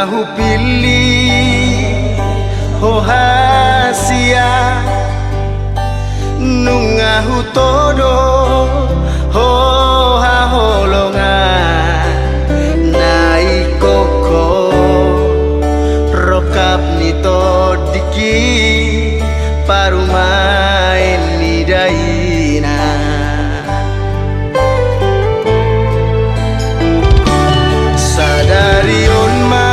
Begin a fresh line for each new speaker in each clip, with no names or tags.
Nungahu pilih ho hasia, nungahu todo ho haholonga, nai koko rokap nito diki parumain nidaina. Sadari onma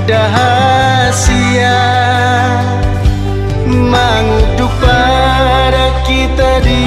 dahasia menguduk pada kita di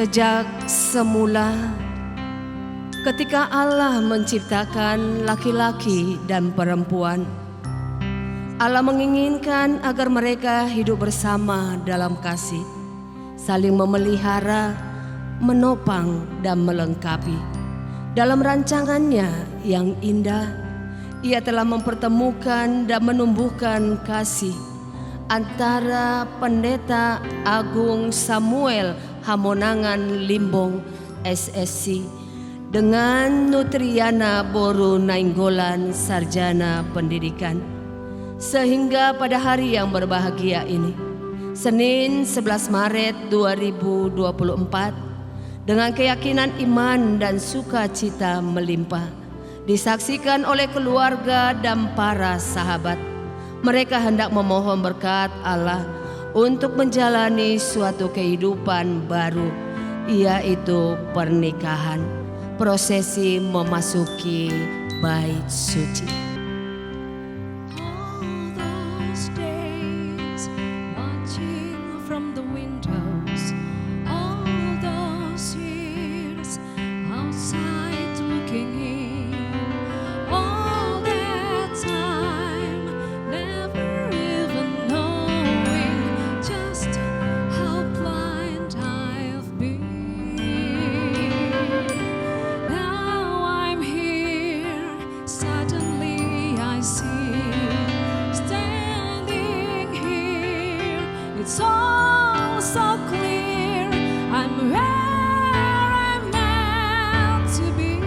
Sejak semula, ketika Allah menciptakan laki-laki dan perempuan, Allah menginginkan agar mereka hidup bersama dalam kasih, saling memelihara, menopang, dan melengkapi. Dalam rancangannya yang indah, Ia telah mempertemukan dan menumbuhkan kasih antara Pendeta Agung Samuel Hamonangan Limbong SSC dengan Nutriana Boru Nainggolan Sarjana Pendidikan, sehingga pada hari yang berbahagia ini, Senin 11 Maret 2024, dengan keyakinan iman dan sukacita melimpah, disaksikan oleh keluarga dan para sahabat. Mereka hendak memohon berkat Allah untuk menjalani suatu kehidupan baru, yaitu pernikahan. Prosesi memasuki bait suci.
All those days watching from the windows, all those years outside looking in, all that time never even knowing just how blind I've been. Now I'm here, suddenly I see, standing here, it's all so clear, I'm where I'm meant to be.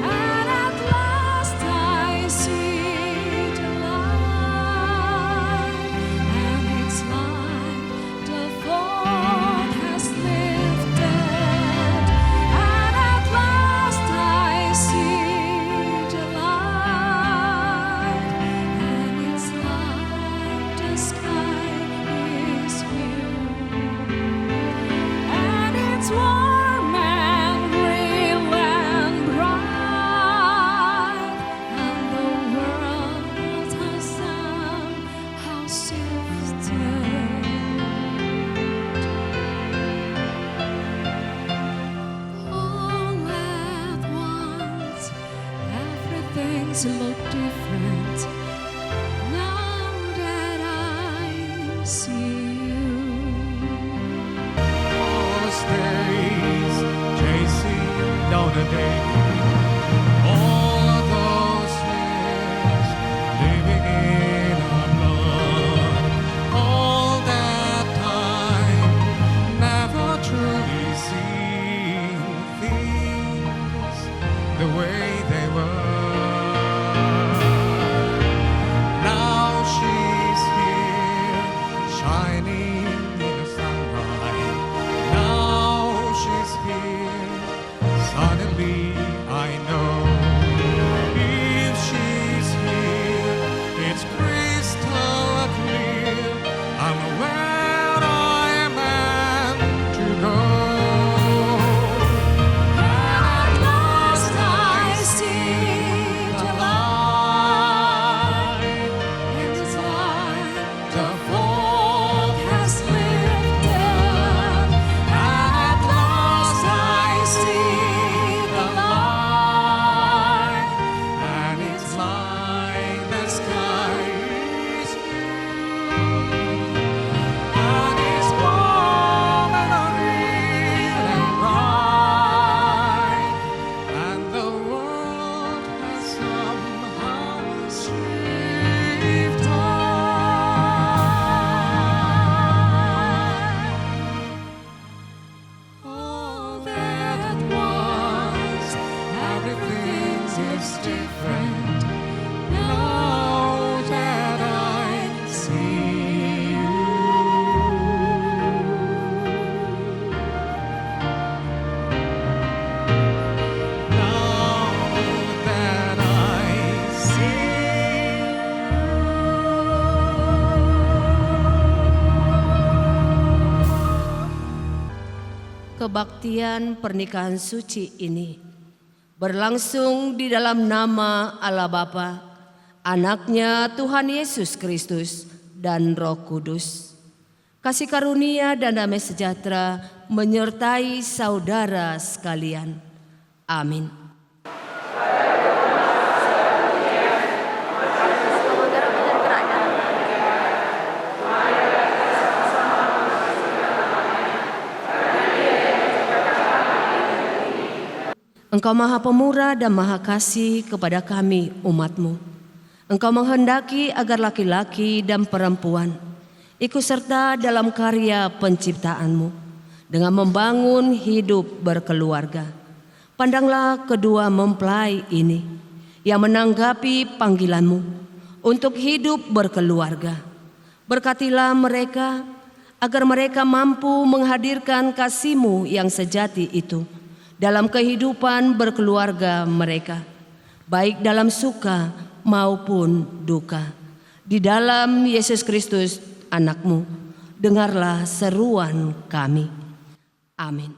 And at last I see the light, and it's like the fog has lifted. And at last I see the light, and it's like the sky is blue, and it's warm and real and bright, and the world has somehow shifted. All at once, everything's look different now that I see you.
Those days chasing down the day, all of those years living in our blood, all that time never truly seeing things the way they were. Now she's here, shining in the sunlight. Now she's here, suddenly I know. If she's here, it's crystal clear, I'm where I am meant to go.
And at last I see the light, and it's like the fog has lifted. And at last I see the light,
And it's like the sky is blue, and it's warm and real and bright, and the world has somehow shifted.
all that once, everything is different now that I see you.
Now that I see
Kebaktian pernikahan suci ini berlangsung di dalam nama Allah Bapa, Anaknya Tuhan Yesus Kristus, dan Roh Kudus. Kasih karunia dan damai sejahtera menyertai saudara sekalian. Amin. Engkau Maha Pemurah dan Maha Kasih kepada kami umat-Mu. Engkau menghendaki agar laki-laki dan perempuan ikut serta dalam karya penciptaan-Mu dengan membangun hidup berkeluarga. Pandanglah kedua mempelai ini yang menanggapi panggilan-Mu untuk hidup berkeluarga. Berkatilah mereka agar mereka mampu menghadirkan kasih-Mu yang sejati itu dalam kehidupan berkeluarga mereka, baik dalam suka maupun duka. Di dalam Yesus Kristus Anak-Mu, dengarlah seruan kami. Amin.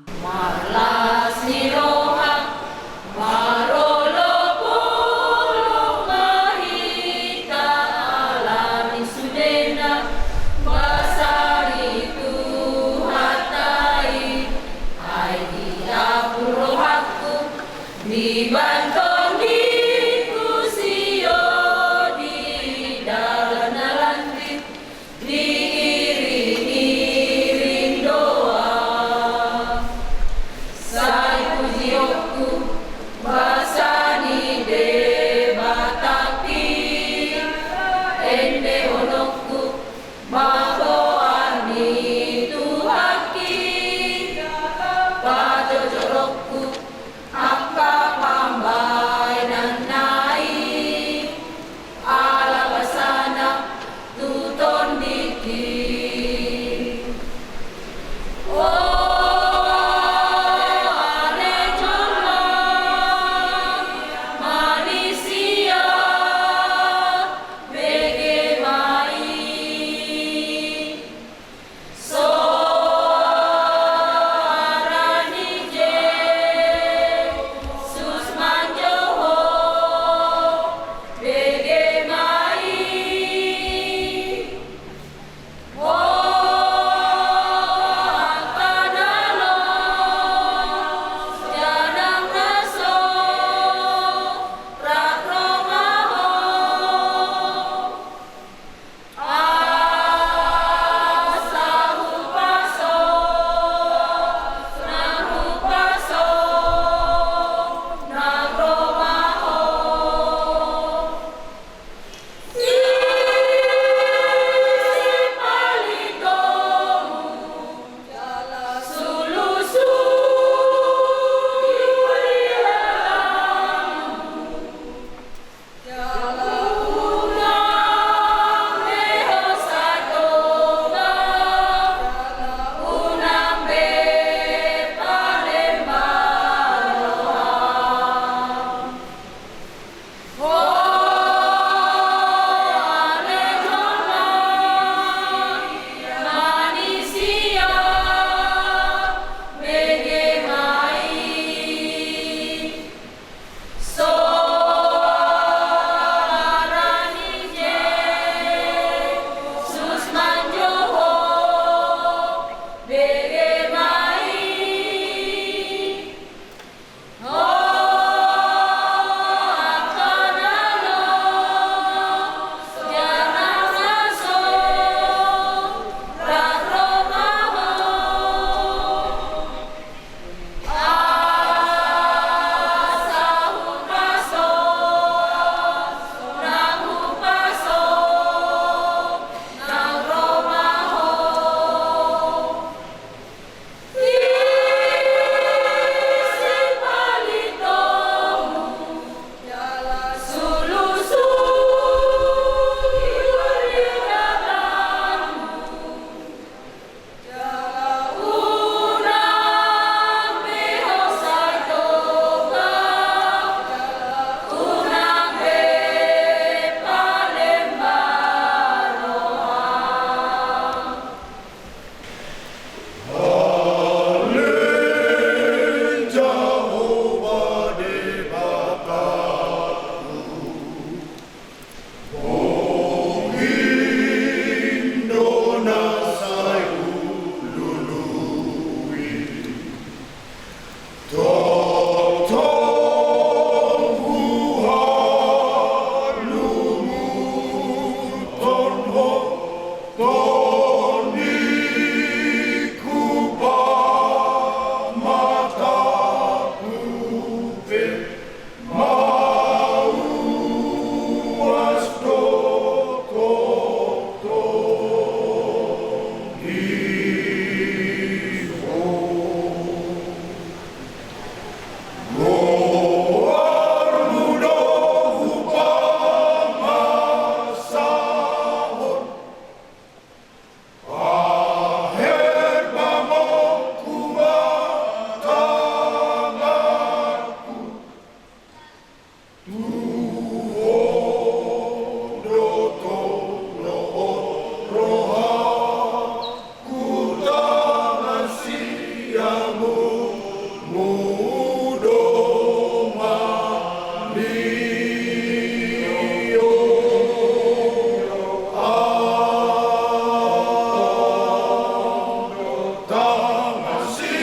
Apa pamba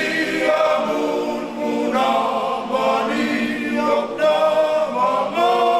Siamun munamani yokda mama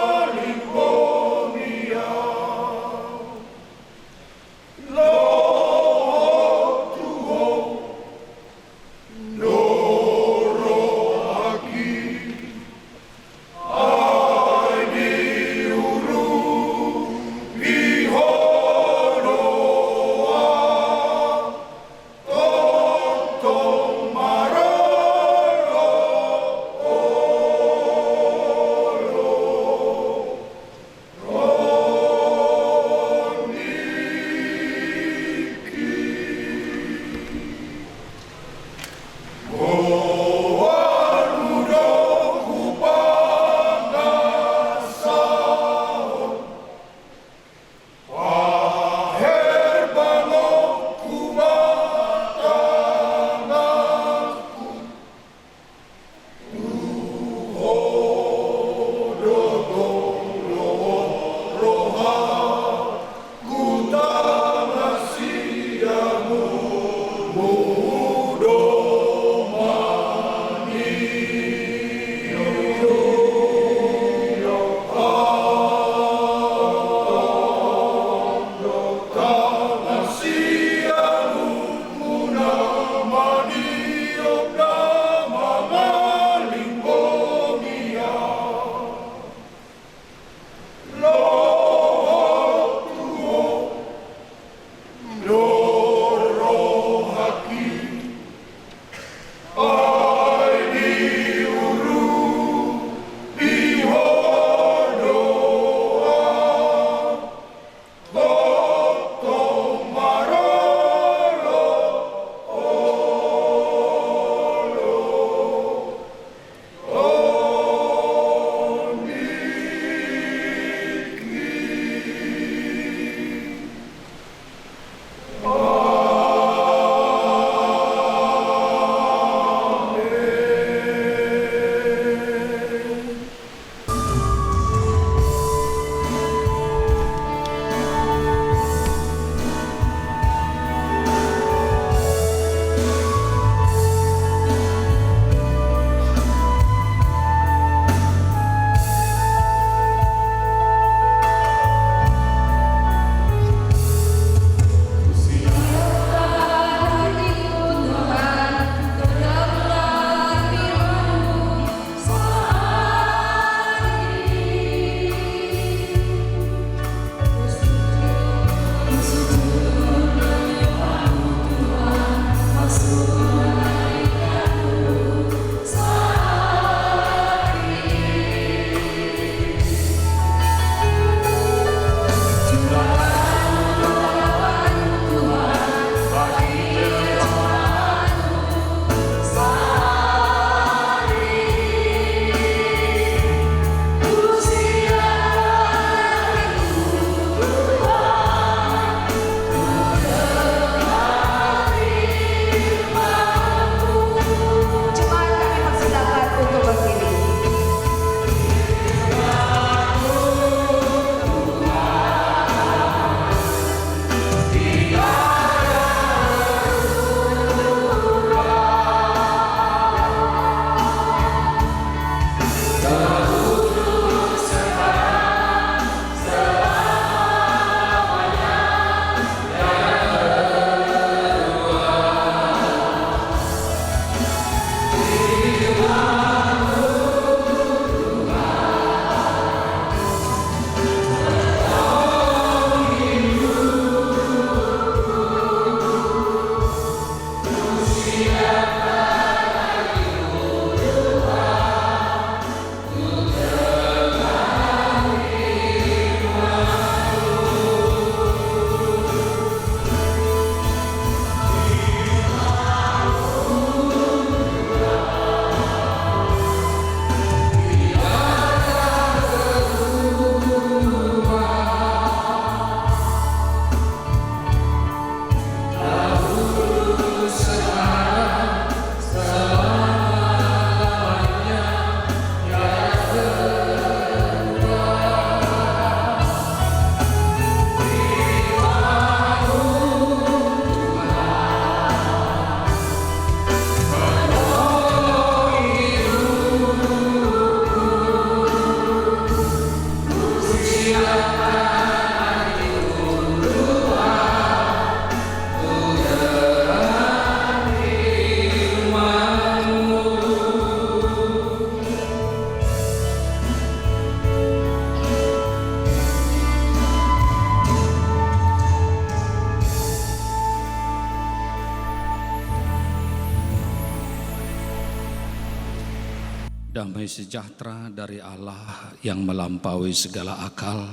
Damai sejahtera dari Allah yang melampaui segala akal,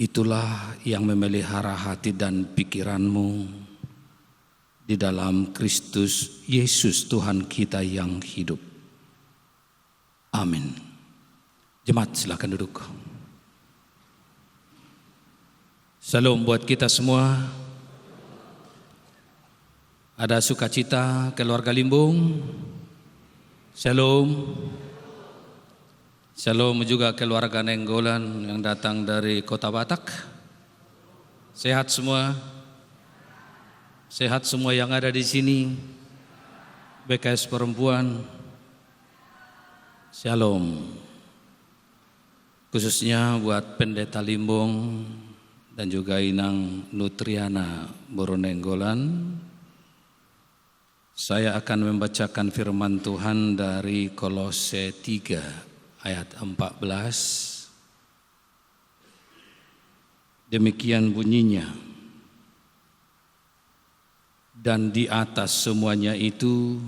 itulah yang memelihara hati dan pikiranmu di dalam Kristus Yesus Tuhan kita yang hidup. Amin. Jemaat silakan duduk. Salam buat kita semua. Ada sukacita keluarga Limbung. Shalom. Shalom juga keluarga Nenggolan yang datang dari Kota Batak. Sehat semua. Sehat semua yang ada di sini. BKS perempuan. Shalom. Khususnya buat Pendeta Limbung dan juga Inang Nutriana Boronenggolan. Saya akan membacakan firman Tuhan dari Kolose 3 ayat 14. Demikian bunyinya. Dan di atas semuanya itu,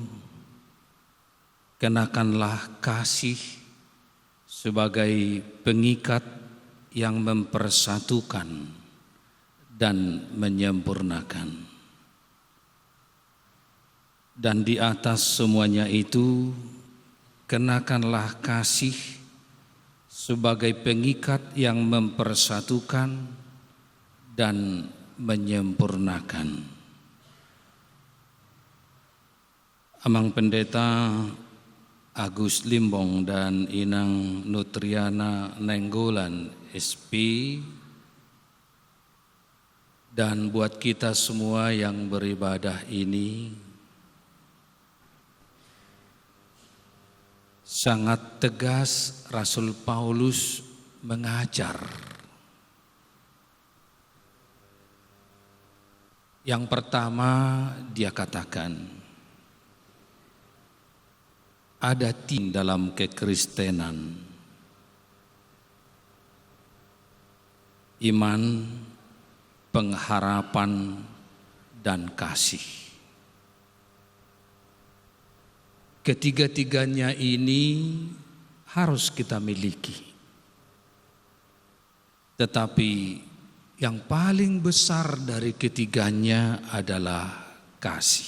kenakanlah kasih sebagai pengikat yang mempersatukan dan menyempurnakan. Dan di atas semuanya itu, kenakanlah kasih sebagai pengikat yang mempersatukan dan menyempurnakan. Amang Pendeta Agus Limbong dan Inang Nutriana Nenggolan SP, dan buat kita semua yang beribadah ini, sangat tegas Rasul Paulus mengajar. Yang pertama dia katakan, ada tim dalam kekristenan, iman, pengharapan, dan kasih. Ketiga-tiganya ini harus kita miliki. Tetapi yang paling besar dari ketiganya adalah kasih.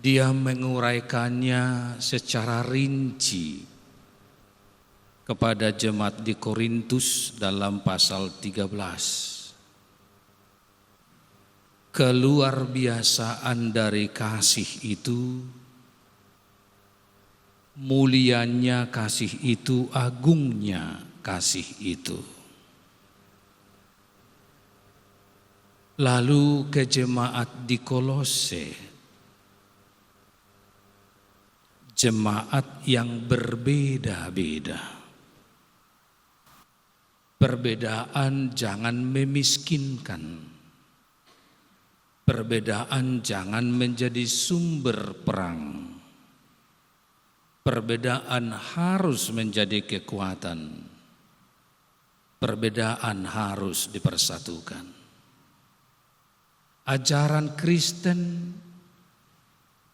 Dia menguraikannya secara rinci kepada jemaat di Korintus dalam pasal 13. Keluar biasaan dari kasih itu, mulianya kasih itu, agungnya kasih itu. Lalu ke jemaat di Kolose, jemaat yang berbeda-beda. Perbedaan jangan memiskinkan. Perbedaan jangan menjadi sumber perang. Perbedaan harus menjadi kekuatan. Perbedaan harus dipersatukan. Ajaran Kristen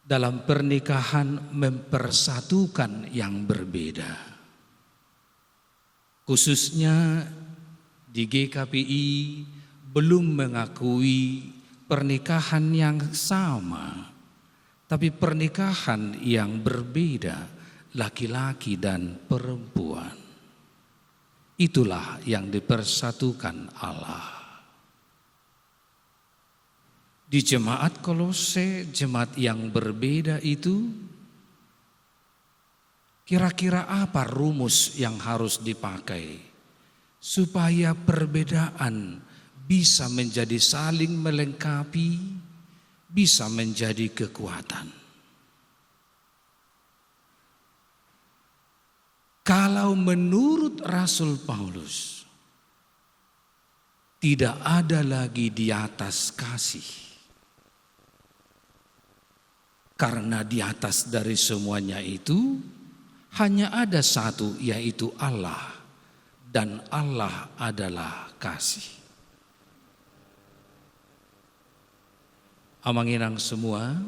dalam pernikahan mempersatukan yang berbeda. Khususnya di GKPI belum mengakui pernikahan yang sama, tapi pernikahan yang berbeda, laki-laki dan perempuan. Itulah yang dipersatukan Allah. Di jemaat Kolose, jemaat yang berbeda itu, kira-kira apa rumus yang harus dipakai supaya perbedaan bisa menjadi saling melengkapi, bisa menjadi kekuatan. Kalau menurut Rasul Paulus, tidak ada lagi di atas kasih. Karena di atas dari semuanya itu, hanya ada satu, yaitu Allah. Dan Allah adalah kasih. Amanginang semua,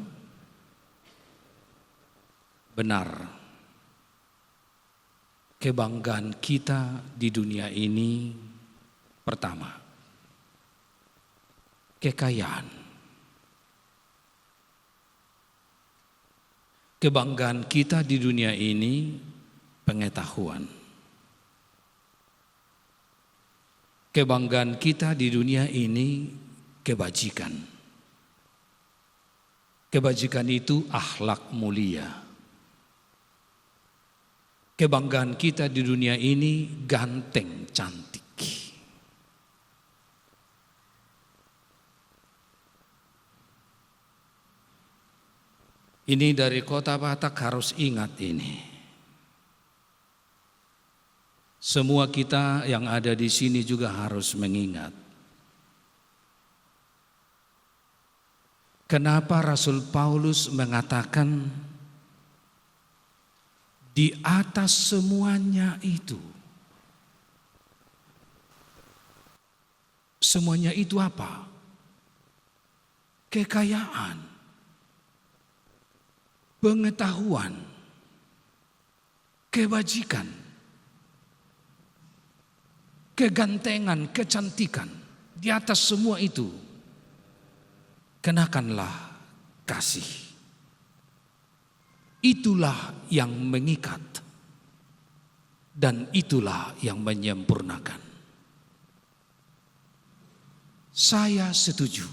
Benar, kebanggaan kita di dunia ini pertama, kekayaan. Kebanggaan kita di dunia ini pengetahuan. Kebanggaan kita di dunia ini kebajikan. Kebajikan itu akhlak mulia. Kebanggaan kita di dunia ini ganteng, cantik. Ini dari Kota Batak harus ingat ini. Semua kita yang ada di sini juga harus mengingat. Kenapa Rasul Paulus mengatakan di atas semuanya itu? Semuanya itu apa? Kekayaan, pengetahuan, kebajikan, kegantengan, kecantikan. Di atas semua itu, kenakanlah kasih. Itulah yang mengikat dan itulah yang menyempurnakan. Saya setuju.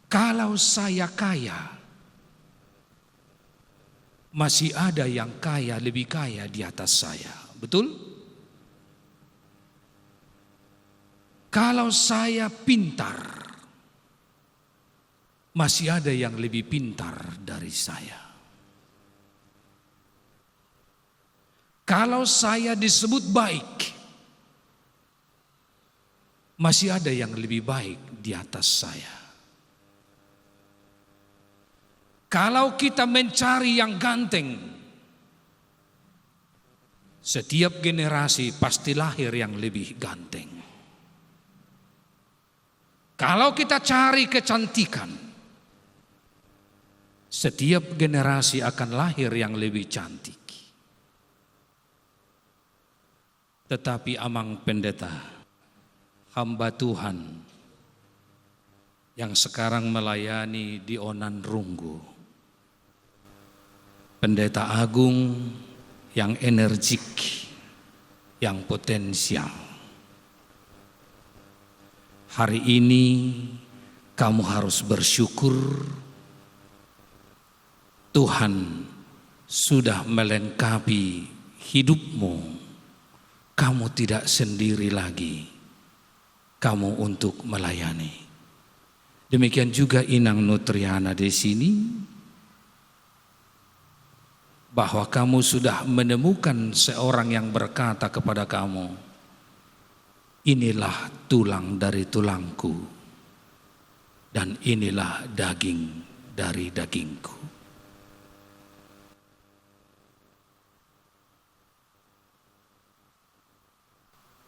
Kalau saya kaya, masih ada yang kaya, lebih kaya di atas saya. Betul? Kalau saya pintar, masih ada yang lebih pintar dari saya. Kalau saya disebut baik, masih ada yang lebih baik di atas saya. Kalau kita mencari yang ganteng, setiap generasi pasti lahir yang lebih ganteng. Kalau kita cari kecantikan, setiap generasi akan lahir yang lebih cantik. Tetapi Amang Pendeta, hamba Tuhan yang sekarang melayani di Onan Runggu, Pendeta Agung yang energik, yang potensial. Hari ini kamu harus bersyukur Tuhan sudah melengkapi hidupmu. Kamu tidak sendiri lagi. Kamu untuk melayani. Demikian juga Inang Nutriana di sini. Bahwa kamu sudah menemukan seorang yang berkata kepada kamu, inilah tulang dari tulangku dan inilah daging dari dagingku.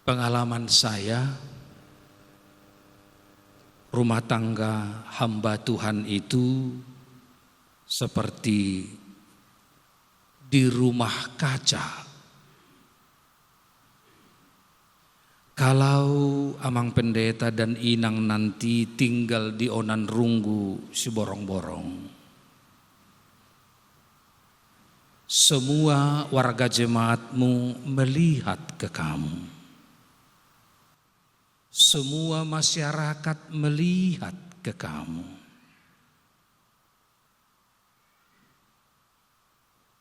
Pengalaman saya, rumah tangga hamba Tuhan itu seperti di rumah kaca. Kalau Amang Pendeta dan Inang nanti tinggal di Onan Runggu Siborong-borong, semua warga jemaatmu melihat ke kamu. Semua masyarakat melihat ke kamu.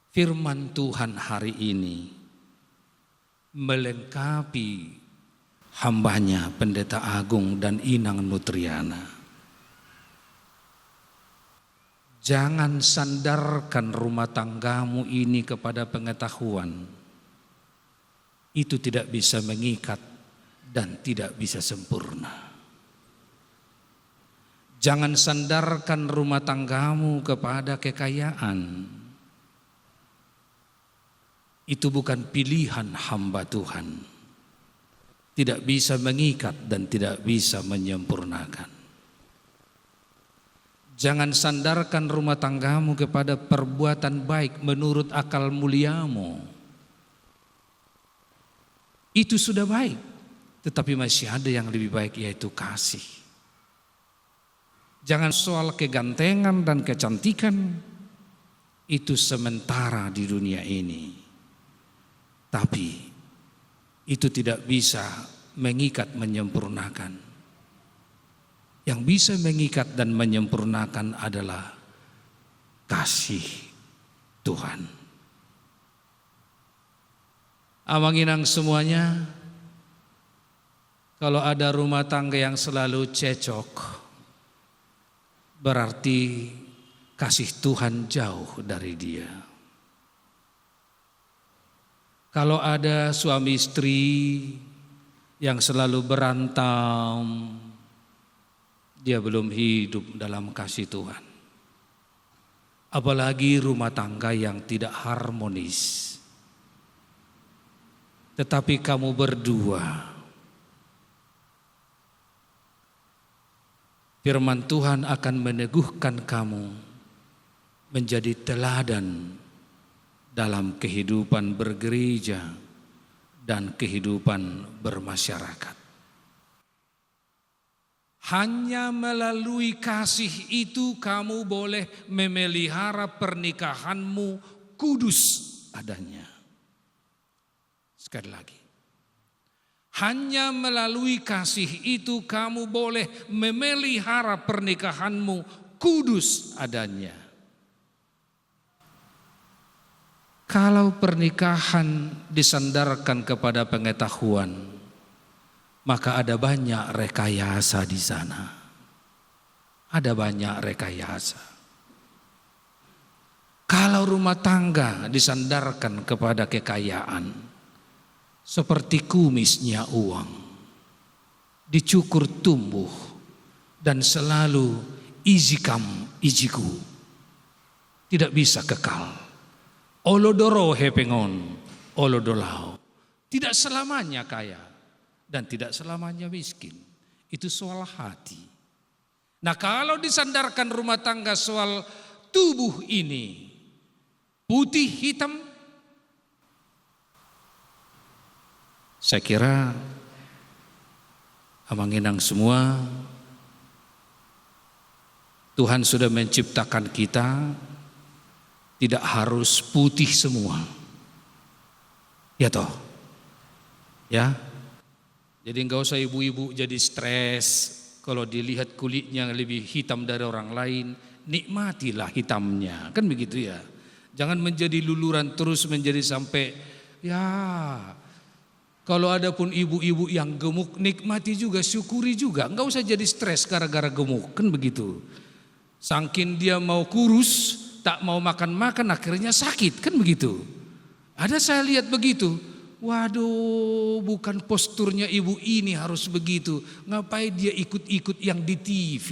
Firman Tuhan hari ini melengkapi hambanya Pendeta Agung dan Inang Nutriana. Jangan sandarkan rumah tanggamu ini kepada pengetahuan. Itu tidak bisa mengikat dan tidak bisa sempurna. Jangan sandarkan rumah tanggamu kepada kekayaan. Itu bukan pilihan hamba Tuhan. Tidak bisa mengikat dan tidak bisa menyempurnakan. Jangan sandarkan rumah tanggamu kepada perbuatan baik menurut akal muliamu. Itu sudah baik, tetapi masih ada yang lebih baik, yaitu kasih. Jangan soal kegantengan dan kecantikan, itu sementara di dunia ini. Tapi itu tidak bisa mengikat, menyempurnakan. Yang bisa mengikat dan menyempurnakan adalah kasih Tuhan. Amanginang semuanya, kalau ada rumah tangga yang selalu cecok, berarti kasih Tuhan jauh dari dia. Kalau ada suami istri yang selalu berantem, dia belum hidup dalam kasih Tuhan. Apalagi rumah tangga yang tidak harmonis. Tetapi kamu berdua, firman Tuhan akan meneguhkan kamu menjadi teladan dalam kehidupan bergereja dan kehidupan bermasyarakat. Hanya melalui kasih itu kamu boleh memelihara pernikahanmu kudus adanya. Sekali lagi. Hanya melalui kasih itu kamu boleh memelihara pernikahanmu kudus adanya. Kalau pernikahan disandarkan kepada pengetahuan, maka ada banyak rekayasa di sana. Ada banyak rekayasa. Kalau rumah tangga disandarkan kepada kekayaan, seperti kumisnya uang, dicukur tumbuh dan selalu ijikam ijiku, tidak bisa kekal. Olodoro hepengon, olodolau, tidak selamanya kaya dan tidak selamanya miskin. Itu soal hati. Nah, kalau disandarkan rumah tangga soal tubuh ini, putih hitam, saya kira amanginang semua, Tuhan sudah menciptakan kita tidak harus putih semua. Ya toh? Ya. Jadi enggak usah ibu-ibu jadi stres kalau dilihat kulitnya lebih hitam dari orang lain, nikmatilah hitamnya, kan begitu ya. Jangan menjadi luluran terus menjadi sampai ya. Kalau ada pun ibu-ibu yang gemuk, nikmati juga, syukuri juga, enggak usah jadi stres gara-gara gemuk, kan begitu. Saking dia mau kurus, tak mau makan-makan, akhirnya sakit, kan begitu. Ada saya lihat begitu. Waduh, bukan posturnya ibu ini harus begitu. Ngapain dia ikut-ikut yang di TV?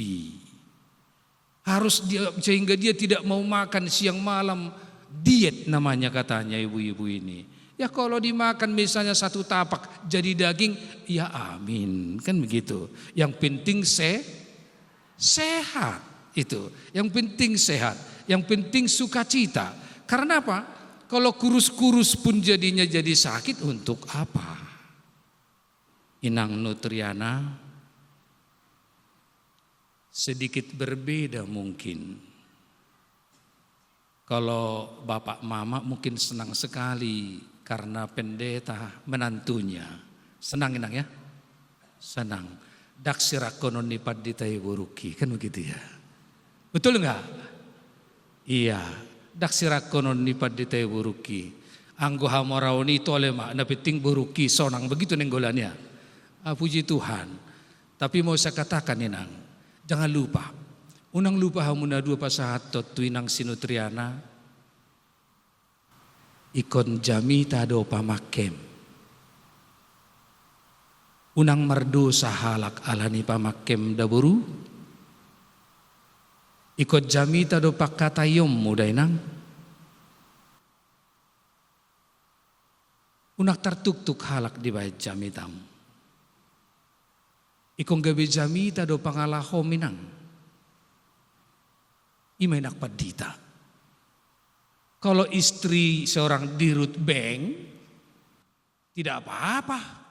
Harus dia sehingga dia tidak mau makan siang malam, diet namanya katanya ibu-ibu ini. Ya kalau dimakan misalnya satu tapak jadi daging, ya amin, kan begitu. Yang penting sehat itu. Yang penting sehat, yang penting sukacita. Karena apa? Kalau kurus-kurus pun jadinya jadi sakit, untuk apa? Inang Nutriana sedikit berbeda mungkin. Kalau bapak mama mungkin senang sekali karena pendeta menantunya. Senang Inang ya? Senang. Daksirakonon nipadditai buruki, kan begitu ya? Betul enggak? Iya. Daksirakonon nipadditai buruki. Anggo hamoraoni tolema napiting buruki sonang, begitu nenggolannya. Puji Tuhan. Tapi mau saya katakan Inang, jangan lupa. Unang lupa hamuna dua pasahatot tuinang sinutriana. Ikon jamita do pamakem. Unang mardo sahalak alani pamakem daburu. Ikut jamita do pakatayom muda Inang. Unak tertuk-tuk halak di bait jamitam. Ikong gabi jamita do pangalahom Inang. Imenak padita. Kalau istri seorang dirut bank, tidak apa-apa.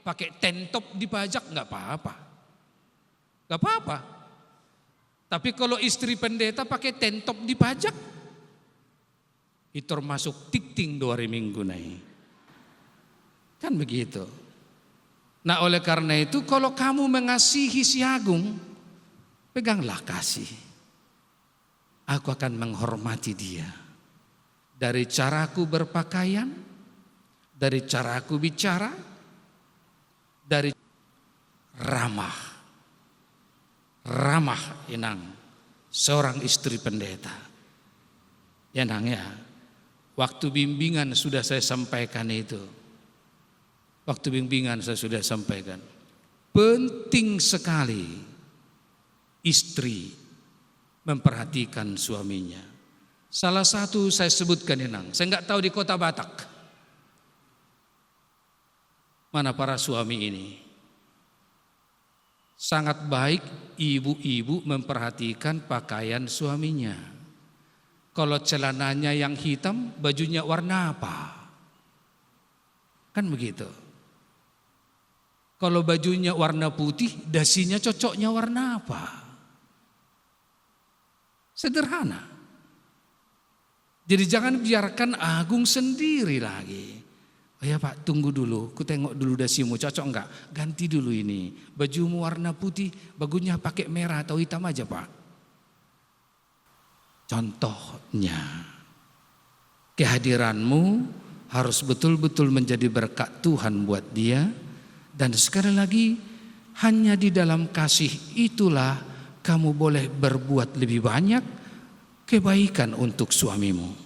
Pakai tentop dipajak nggak apa-apa. Nggak apa-apa. Tapi kalau istri pendeta pakai tentop dipajak, itu termasuk tikting 2 hari minggu naik. Kan begitu. Nah oleh karena itu kalau kamu mengasihi si Agung, peganglah kasih. Aku akan menghormati dia. Dari caraku berpakaian, dari caraku bicara, dari ramah Inang, seorang istri pendeta. Ya Nang ya, waktu bimbingan sudah saya sampaikan itu. Waktu bimbingan saya sudah sampaikan. Penting sekali istri memperhatikan suaminya. Salah satu saya sebutkan Inang, saya nggak tahu di kota Batak. Mana para suami ini? Sangat baik ibu-ibu memperhatikan pakaian suaminya. Kalau celananya yang hitam, bajunya warna apa? Kan begitu. Kalau bajunya warna putih, dasinya cocoknya warna apa? Sederhana. Jadi jangan biarkan Agung sendiri lagi. Oh ya Pak, tunggu dulu, ku tengok dulu dasimu cocok enggak? Ganti dulu ini. Bajumu warna putih, bagunya pakai merah atau hitam aja Pak. Contohnya, kehadiranmu harus betul-betul menjadi berkat Tuhan buat dia. Dan sekali lagi, hanya di dalam kasih itulah kamu boleh berbuat lebih banyak kebaikan untuk suamimu.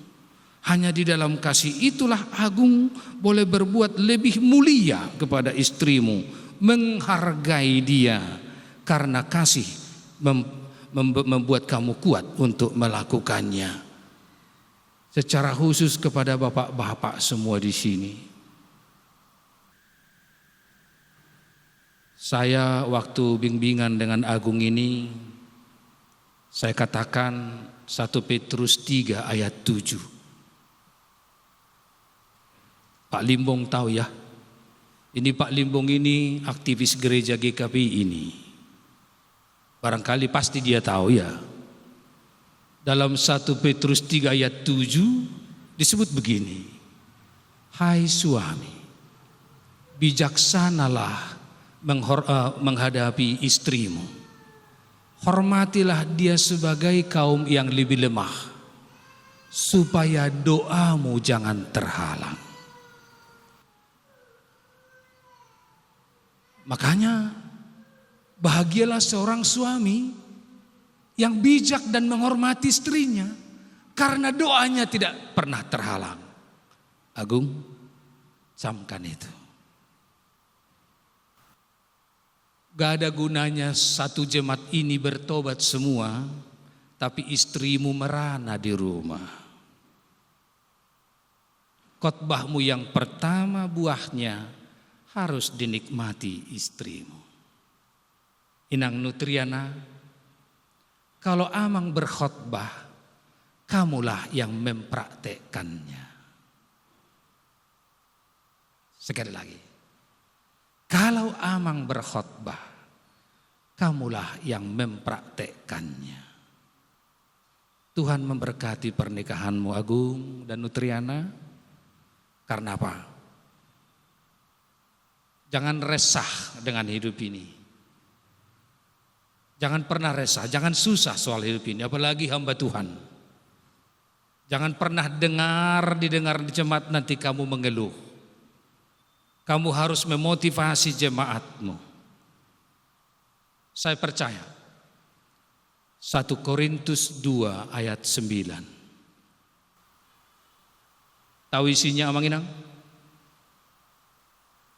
Hanya di dalam kasih itulah Agung boleh berbuat lebih mulia kepada istrimu, menghargai dia, karena kasih membuat kamu kuat untuk melakukannya. Secara khusus kepada bapak-bapak semua di sini. Saya waktu bimbingan dengan Agung ini, saya katakan 1 Petrus 3 ayat 7. Pak Limbong tahu ya, ini Pak Limbong ini aktivis gereja GKP ini. Barangkali pasti dia tahu ya. Dalam 1 Petrus 3 ayat 7 disebut begini. Hai suami, bijaksanalah menghadapi istrimu. Hormatilah dia sebagai kaum yang lebih lemah, supaya doamu jangan terhalang. Makanya bahagialah seorang suami yang bijak dan menghormati istrinya, karena doanya tidak pernah terhalang. Agung, camkan itu. Gak ada gunanya satu jemaat ini bertobat semua, tapi istrimu merana di rumah. Khotbahmu yang pertama buahnya harus dinikmati istrimu. Inang Nutriana, kalau Amang berkhotbah, kamulah yang mempraktekkannya. Sekali lagi, kalau Amang berkhotbah, kamulah yang mempraktekkannya. Tuhan memberkati pernikahanmu Agung dan Nutriana. Karena apa? Jangan resah dengan hidup ini. Jangan pernah resah, jangan susah soal hidup ini, apalagi hamba Tuhan. Jangan pernah didengar di jemaat nanti kamu mengeluh. Kamu harus memotivasi jemaatmu. Saya percaya 1 Korintus 2 ayat 9. Tahu isinya Amang Inang?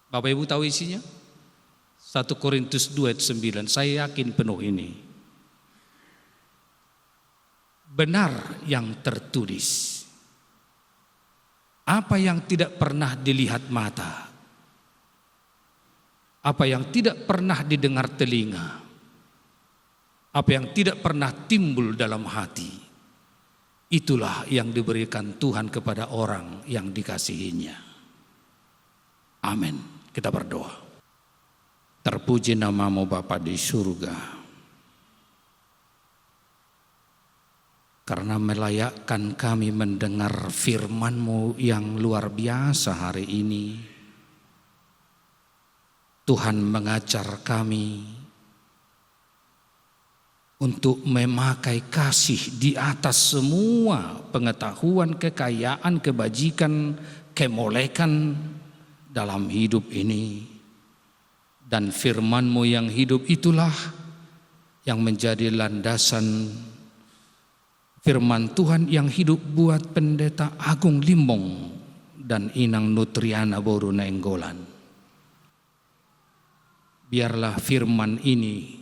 Bapak Ibu tahu isinya? 1 Korintus 2 ayat 9. Saya yakin penuh ini. Benar yang tertulis. Apa yang tidak pernah dilihat mata, apa yang tidak pernah didengar telinga, Apa yang tidak pernah timbul dalam hati, itulah yang diberikan Tuhan kepada orang yang dikasihinya. Amin. Kita berdoa. Terpuji namamu Bapa di surga, karena melayakkan kami mendengar firman-Mu yang luar biasa hari ini. Tuhan mengajar kami untuk memakai kasih di atas semua pengetahuan, kekayaan, kebajikan, kemolekan dalam hidup ini. Dan firman-Mu yang hidup itulah yang menjadi landasan firman Tuhan yang hidup buat Pendeta Agung Limbong dan Inang Nutriana Boru Nainggolan. Biarlah firman ini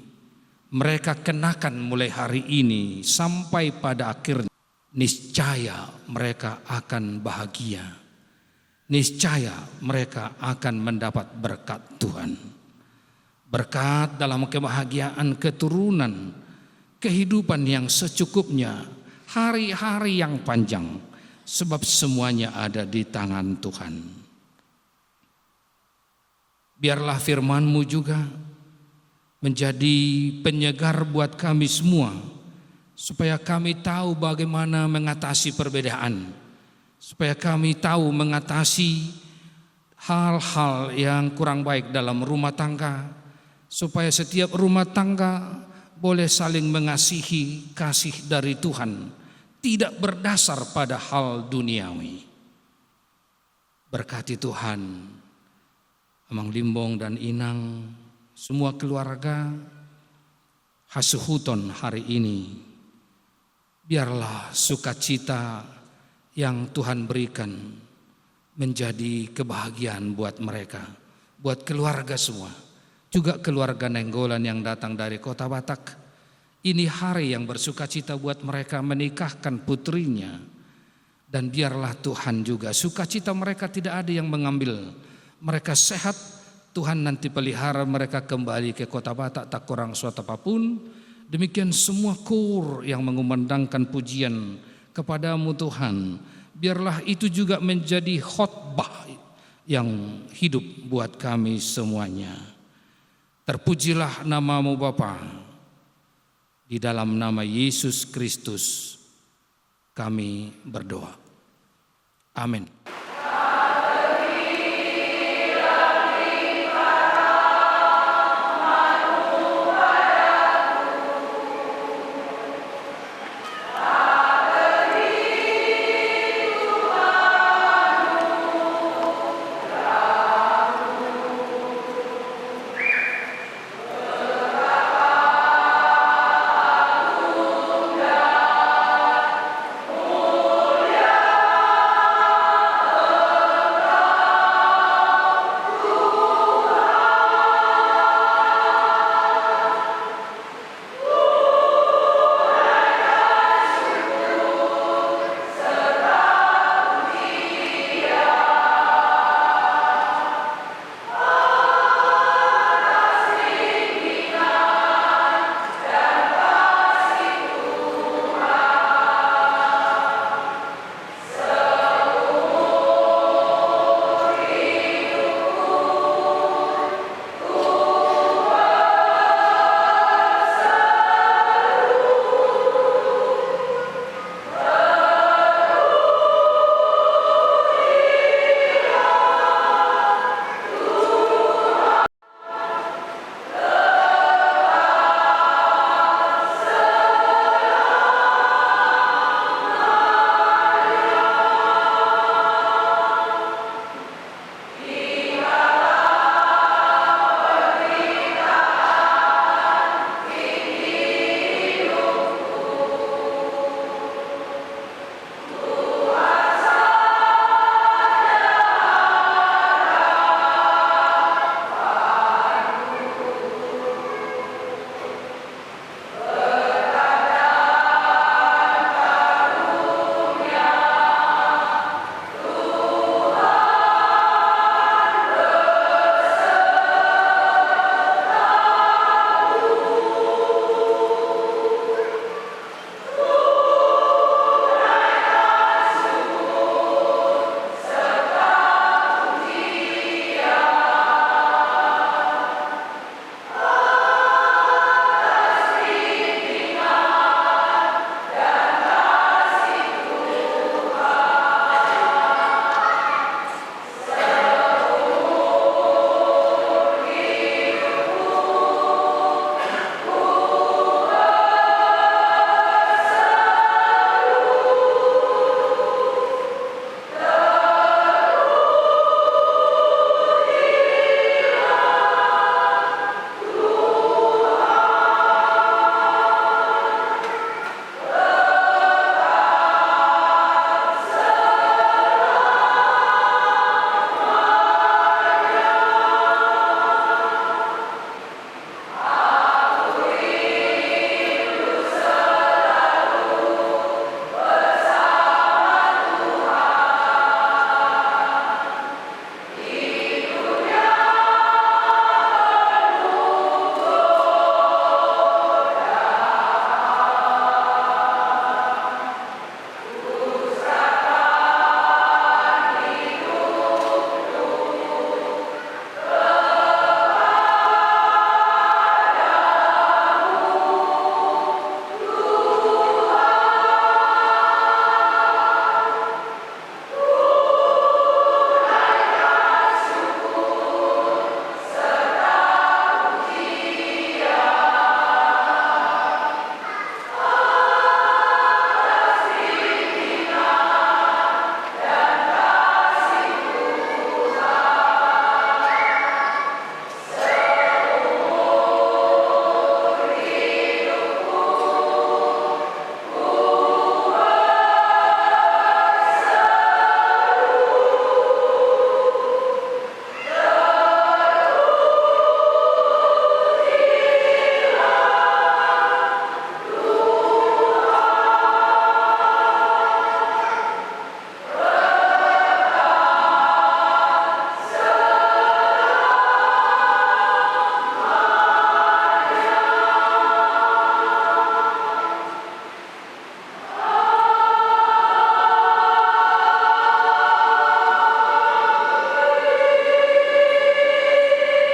mereka kenakan mulai hari ini sampai pada akhirnya. Niscaya mereka akan bahagia. Niscaya mereka akan mendapat berkat Tuhan. Berkat dalam kebahagiaan keturunan, kehidupan yang secukupnya, hari-hari yang panjang, sebab semuanya ada di tangan Tuhan. Biarlah firman-Mu juga menjadi penyegar buat kami semua, supaya kami tahu bagaimana mengatasi perbedaan, supaya kami tahu mengatasi hal-hal yang kurang baik dalam rumah tangga, supaya setiap rumah tangga boleh saling mengasihi kasih dari Tuhan, tidak berdasar pada hal duniawi. Berkati Tuhan Amang Limbong dan Inang, semua keluarga Hasuhuton hari ini. Biarlah sukacita yang Tuhan berikan menjadi kebahagiaan buat mereka, buat keluarga semua, juga keluarga Nainggolan yang datang dari kota Batak. Ini hari yang bersukacita buat mereka menikahkan putrinya. Dan biarlah Tuhan juga sukacita mereka tidak ada yang mengambil. Mereka sehat, Tuhan nanti pelihara mereka kembali ke kota Batak tak kurang suatu apapun. Demikian semua kor yang mengumandangkan pujian kepadamu Tuhan, biarlah itu juga menjadi khotbah yang hidup buat kami semuanya. Terpujilah namamu Bapa. Di dalam nama Yesus Kristus kami berdoa. Amin.